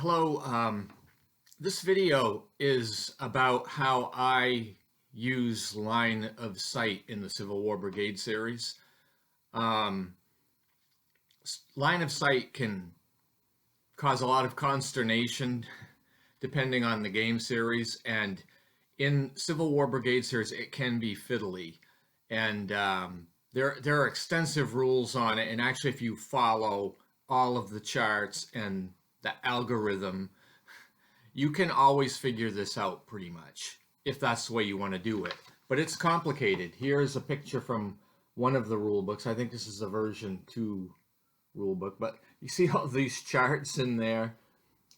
Hello, this video is about how I use line of sight in the Civil War Brigade series. Line of sight can cause a lot of consternation depending on the game series, and in Civil War Brigade series it can be fiddly, and there are extensive rules on it, and actually if you follow all of the charts and the algorithm, you can always figure this out pretty much if that's the way you want to do it. But it's complicated. Here's a picture from one of the rule books. I think this is a version 2 rule book, but you see all these charts in there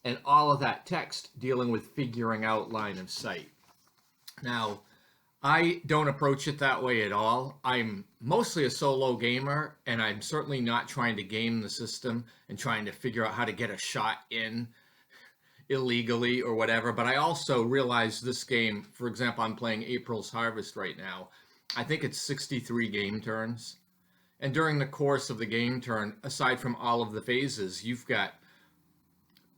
and all of that text dealing with figuring out line of sight. Now, I don't approach it that way at all. I'm mostly a solo gamer, and I'm certainly not trying to game the system and trying to figure out how to get a shot in illegally or whatever. But I also realize this game, for example, I'm playing April's Harvest right now. I think it's 63 game turns. And during the course of the game turn, aside from all of the phases, you've got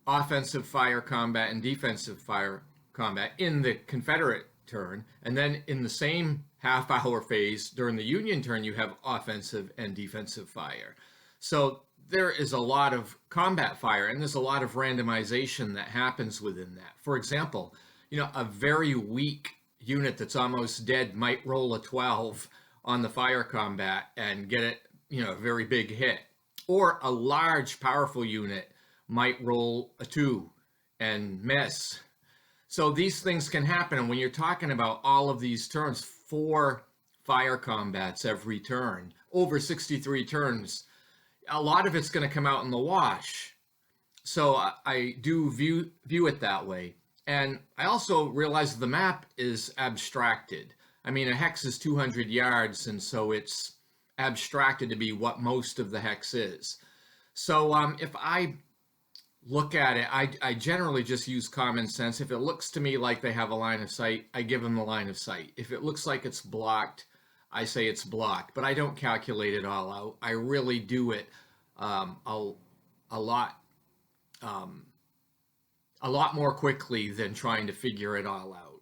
offensive fire combat and defensive fire combat in the Confederate turn, and then in the same half-hour phase during the Union turn you have offensive and defensive fire. So there is a lot of combat fire, and there's a lot of randomization that happens within that. For example, a very weak unit that's almost dead might roll a 12 on the fire combat and get it, a very big hit, or a large powerful unit might roll a 2 and miss. So these things can happen, and when you're talking about all of these turns, 4 fire combats every turn, over 63 turns, a lot of it's going to come out in the wash. So I do view it that way. And I also realize the map is abstracted. I mean, a hex is 200 yards, and so it's abstracted to be what most of the hex is. So if I look at it, I generally just use common sense. If it looks to me like they have a line of sight, I give them the line of sight. If it looks like it's blocked, I say it's blocked, but I don't calculate it all out. I really do it a lot more quickly than trying to figure it all out.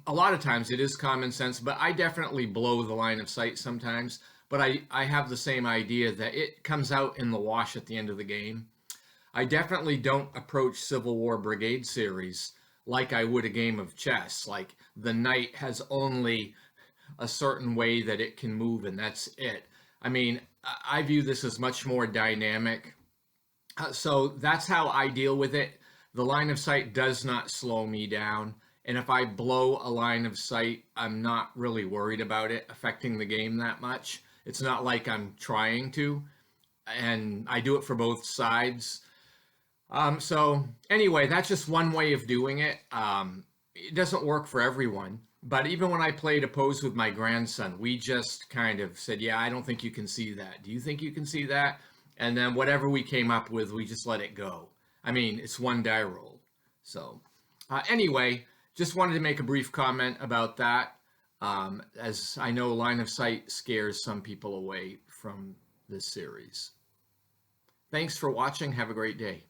A lot of times it is common sense, but I definitely blow the line of sight sometimes. But I have the same idea that it comes out in the wash at the end of the game. I definitely don't approach Civil War Brigade series like I would a game of chess. Like the knight has only a certain way that it can move, and that's it. I mean, I view this as much more dynamic. So that's how I deal with it. The line of sight does not slow me down. And if I blow a line of sight, I'm not really worried about it affecting the game that much. It's not like I'm trying to. And I do it for both sides. So anyway, that's just one way of doing it. It doesn't work for everyone, but even when I played Opposed with my grandson, we just kind of said, yeah, I don't think you can see that. Do you think you can see that? And then whatever we came up with, we just let it go. I mean, it's one die roll. So anyway, just wanted to make a brief comment about that, as I know line of sight scares some people away from this series. Thanks for watching. Have a great day.